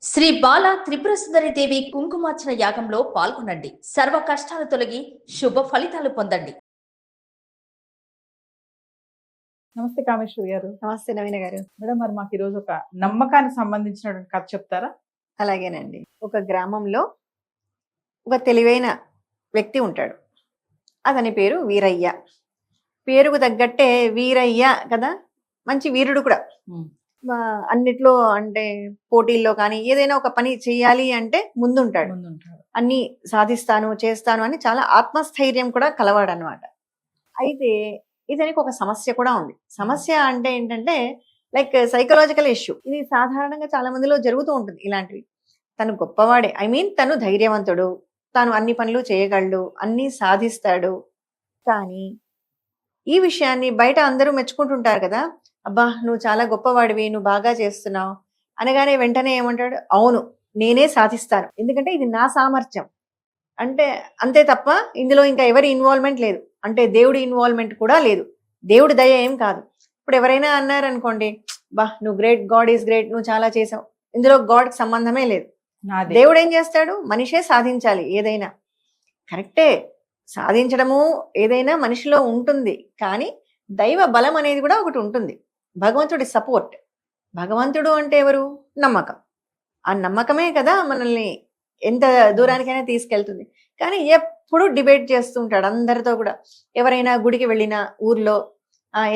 శ్రీ బాల త్రిపుర సుందరి దేవి కుంకుమార్చన యాగంలో పాల్గొనండి. సర్వ కష్టాలు తొలగి శుభ ఫలితాలు పొందండి. నమస్తే కామేశ్వరి గారు. నమస్తే నవీన గారు. మేడం, మరి మాకు ఈరోజు ఒక నమ్మకానికి సంబంధించినటువంటి కథ చెప్తారా? అలాగేనండి. ఒక గ్రామంలో ఒక తెలివైన వ్యక్తి ఉంటాడు. అతని పేరు వీరయ్య. పేరుకు తగ్గట్టే వీరయ్య కదా, మంచి వీరుడు కూడా. అన్నిట్లో అంటే పోటీల్లో కానీ ఏదైనా ఒక పని చేయాలి అంటే ముందుంటాడు. అన్ని సాధిస్తాను చేస్తాను అని చాలా ఆత్మస్థైర్యం కూడా కలవాడనమాట. అయితే ఇతనికి ఒక సమస్య కూడా ఉంది. సమస్య అంటే ఏంటంటే లైక్ సైకలాజికల్ ఇష్యూ. ఇది సాధారణంగా చాలా మందిలో జరుగుతూ ఉంటుంది ఇలాంటివి. తను గొప్పవాడే, తను ధైర్యవంతుడు, తాను అన్ని పనులు చేయగలడు, అన్ని సాధిస్తాడు. కానీ ఈ విషయాన్ని బయట అందరూ మెచ్చుకుంటుంటారు కదా, అబ్బా నువ్వు చాలా గొప్పవాడివి, నువ్వు బాగా చేస్తున్నావు అనగానే వెంటనే ఏమంటాడు, అవును నేనే సాధిస్తాను, ఎందుకంటే ఇది నా సామర్థ్యం అంటే అంతే తప్ప ఇందులో ఇంకా ఎవరి ఇన్వాల్వ్మెంట్ లేదు. అంటే దేవుడి ఇన్వాల్వ్మెంట్ కూడా లేదు, దేవుడి దయ ఏం కాదు. ఇప్పుడు ఎవరైనా అన్నారనుకోండి, బా నువ్వు గ్రేట్, గాడ్ ఈజ్ గ్రేట్, నువ్వు చాలా చేసావు, ఇందులో గాడ్కి సంబంధమే లేదు. దేవుడు ఏం చేస్తాడు, మనిషే సాధించాలి ఏదైనా. కరెక్టే, సాధించడము ఏదైనా మనిషిలో ఉంటుంది, కానీ దైవ బలం అనేది కూడా ఒకటి ఉంటుంది, భగవంతుడి సపోర్ట్. భగవంతుడు అంటే ఎవరు? నమ్మకం. ఆ నమ్మకమే కదా మనల్ని ఎంత దూరానికైనా తీసుకెళ్తుంది. కానీ ఎప్పుడు డిబేట్ చేస్తూ ఉంటాడు అందరితో కూడా. ఎవరైనా గుడికి వెళ్ళినా ఊర్లో,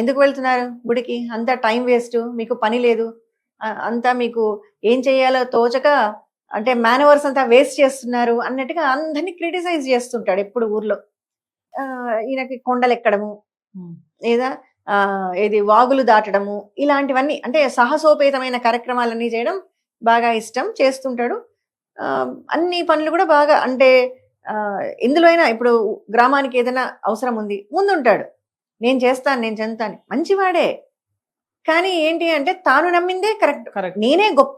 ఎందుకు వెళ్తున్నారు గుడికి, అంతా టైం వేస్ట్, మీకు పని లేదు, అంతా మీకు ఏం చేయాలో తోచక అంటే మేనవర్స్ అంతా వేస్ట్ చేస్తున్నారు అన్నట్టుగా అందరినీ క్రిటిసైజ్ చేస్తుంటాడు ఎప్పుడు ఊర్లో. ఈయనకి కొండలు ఎక్కడము, లేదా ఏది వాగులు దాటడము, ఇలాంటివన్నీ అంటే సాహసోపేతమైన కార్యక్రమాలన్నీ చేయడం బాగా ఇష్టం, చేస్తుంటాడు. అన్ని పనులు కూడా బాగా, అంటే ఎందులో అయినా ఇప్పుడు గ్రామానికి ఏదైనా అవసరం ఉంది ముందుంటాడు, నేను చేస్తాను నేను చెందుతాను, మంచివాడే. కానీ ఏంటి అంటే తాను నమ్మిందే కరెక్ట్, నేనే గొప్ప,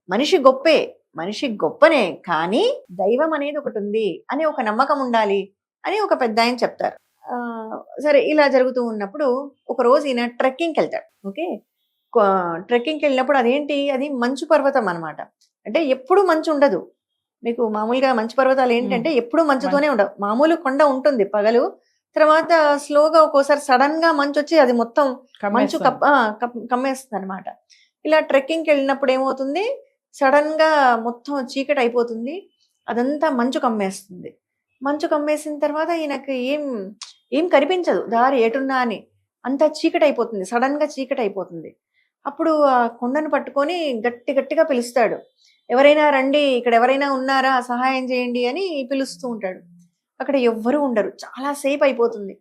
మనిషి గొప్పే, మనిషి గొప్పనే, కానీ దైవం అనేది ఒకటి ఉంది అని ఒక నమ్మకం ఉండాలి అని ఒక పెద్ద ఆయన చెప్తారు. సరే ఇలా జరుగుతూ ఉన్నప్పుడు ఒక రోజు ఈయన ట్రెక్కింగ్కి వెళ్తాడు. ఓకే, ట్రెక్కింగ్కి వెళ్ళినప్పుడు అదేంటి, అది మంచు పర్వతం అనమాట. అంటే ఎప్పుడు మంచు ఉండదు. మీకు మామూలుగా మంచు పర్వతాలు ఏంటంటే ఎప్పుడు మంచుతోనే ఉండవు. మామూలు కొండ ఉంటుంది పగలు, తర్వాత స్లోగా ఒక్కోసారి సడన్ గా మంచు వచ్చి అది మొత్తం మంచు కమ్మేస్తుంది అనమాట. ఇలా ట్రెక్కింగ్కి వెళ్ళినప్పుడు ఏమవుతుంది, సడన్ గా మొత్తం చీకటి అయిపోతుంది, అదంతా మంచు కమ్మేస్తుంది. మంచు కమ్మేసిన తర్వాత ఈయనకి ఏం కనిపించదు, దారి ఎటున్నా అని, అంతా చీకటి అయిపోతుంది, సడన్ గా చీకటి అయిపోతుంది. అప్పుడు ఆ కొండను పట్టుకొని గట్టిగా పిలుస్తాడు, ఎవరైనా రండి, ఇక్కడ ఎవరైనా ఉన్నారా, సహాయం చేయండి అని పిలుస్తూ ఉంటాడు. అక్కడ ఎవ్వరూ ఉండరు, చాలా సేపు అయిపోతుంది.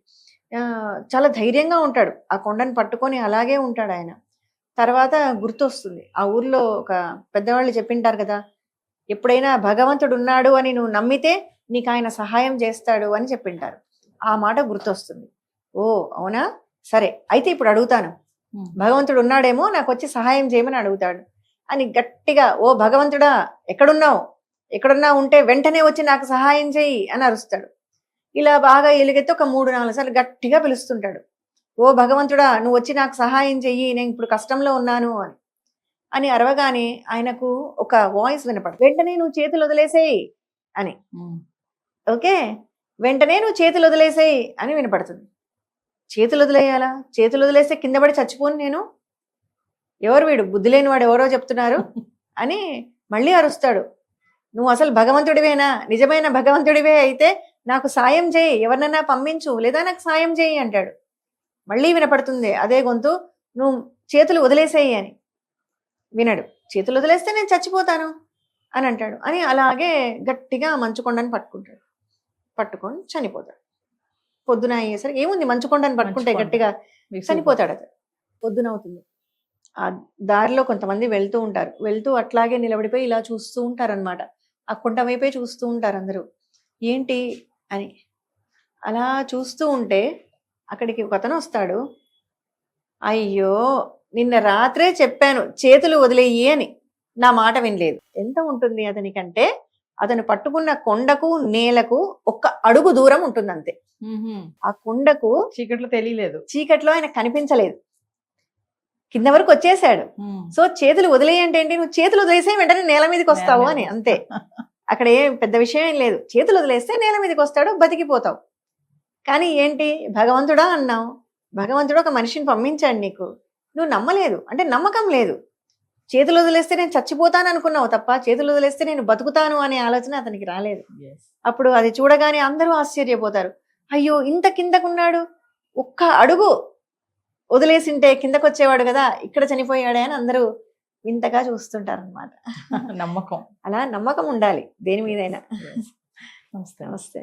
చాలా ధైర్యంగా ఉంటాడు, ఆ కొండను పట్టుకొని అలాగే ఉంటాడు ఆయన. తర్వాత గుర్తొస్తుంది, ఆ ఊర్లో ఒక పెద్దవాళ్ళు చెప్పింటారు కదా, ఎప్పుడైనా భగవంతుడు ఉన్నాడు అని నువ్వు నమ్మితే నీకు ఆయన సహాయం చేస్తాడు అని చెప్పింటారు. ఆ మాట గుర్తొస్తుంది. ఓ అవునా, సరే అయితే ఇప్పుడు అడుగుతాను, భగవంతుడు ఉన్నాడేమో, నాకు వచ్చి సహాయం చేయమని అడుగుతాడు అని గట్టిగా, ఓ భగవంతుడా ఎక్కడున్నా ఉంటే వెంటనే వచ్చి నాకు సహాయం చేయి అని అరుస్తాడు. ఇలా బాగా ఎలుగెత్తి ఒక 3-4 సార్లు గట్టిగా పిలుస్తుంటాడు, ఓ భగవంతుడా నువ్వు వచ్చి నాకు సహాయం చెయ్యి, నేను ఇప్పుడు కష్టంలో ఉన్నాను అని అరవగానే ఆయనకు ఒక వాయిస్ వినపడు, వెంటనే నువ్వు చేతులు వదిలేసేయి అని. ఓకే, వెంటనే నువ్వు చేతులు వదిలేసేయి అని వినపడుతుంది. చేతులు వదిలేయాలా, చేతులు వదిలేస్తే కింద పడి చచ్చిపోను నేను, ఎవరు వీడు, బుద్ధి లేని వాడు ఎవరో చెప్తున్నారు అని మళ్ళీ అరుస్తాడు. నువ్వు అసలు భగవంతుడివేనా, నిజమైన భగవంతుడివే అయితే నాకు సాయం చేయి, ఎవరినైనా పంపించు, లేదా నాకు సాయం చేయి అంటాడు. మళ్ళీ వినపడుతుంది అదే గొంతు, నువ్వు చేతులు వదిలేసేయి అని. వినడు, చేతులు వదిలేస్తే నేను చచ్చిపోతాను అని అంటాడు. అని అలాగే గట్టిగా మంచుకొండని పట్టుకొని చనిపోతాడు. పొద్దున అయ్యేసరికి ఏముంది, మంచుకొండని పట్టుకుంటే గట్టిగా చనిపోతాడు అతను. పొద్దున అవుతుంది. ఆ దారిలో కొంతమంది వెళ్తూ ఉంటారు, వెళ్తూ అట్లాగే నిలబడిపోయి ఇలా చూస్తూ ఉంటారనమాట. ఆ కొండ వైపే చూస్తూ ఉంటారు అందరూ, ఏంటి అని. అలా చూస్తూ ఉంటే అక్కడికి ఒక అతను వస్తాడు, అయ్యో నిన్న రాత్రే చెప్పాను చేతులు వదిలేయి అని, నా మాట వినలేదు. ఎంత ఉంటుంది అతనికంటే, అతను పట్టుకున్న కొండకు నేలకు 1 అడుగు దూరం ఉంటుంది అంతే. ఆ కొండకు చీకట్లో తెలియలేదు, చీకట్లో ఆయన కనిపించలేదు. కింద వరకు వచ్చేసాడు. సో చేతులు వదిలేయంటే ఏంటి, నువ్వు చేతులు వదిలేసే వెంటనే నేల మీదకి వస్తావు అని, అంతే. అక్కడ ఏం పెద్ద విషయం ఏం లేదు. చేతులు వదిలేస్తే నేల మీదకి వస్తాడు, బతికిపోతావు. కానీ ఏంటి, భగవంతుడా అన్నావు. భగవంతుడు ఒక మనిషిని పంపించాడు నీకు, నువ్వు నమ్మలేదు, అంటే నమ్మకం లేదు. చేతులు వదిలేస్తే నేను చచ్చిపోతాను అనుకున్నావు తప్ప, చేతులు వదిలేస్తే నేను బతుకుతాను అనే ఆలోచన అతనికి రాలేదు. అప్పుడు అది చూడగానే అందరూ ఆశ్చర్యపోతారు. అయ్యో ఇంత కిందకున్నాడు, ఒక్క అడుగు వదిలేసింటే కిందకు వచ్చేవాడు కదా, ఇక్కడ చనిపోయాడే అని అందరూ వింతగా చూస్తుంటారు అనమాట. నమ్మకం, అలా నమ్మకం ఉండాలి దేని మీదైనా. నమస్తే. నమస్తే.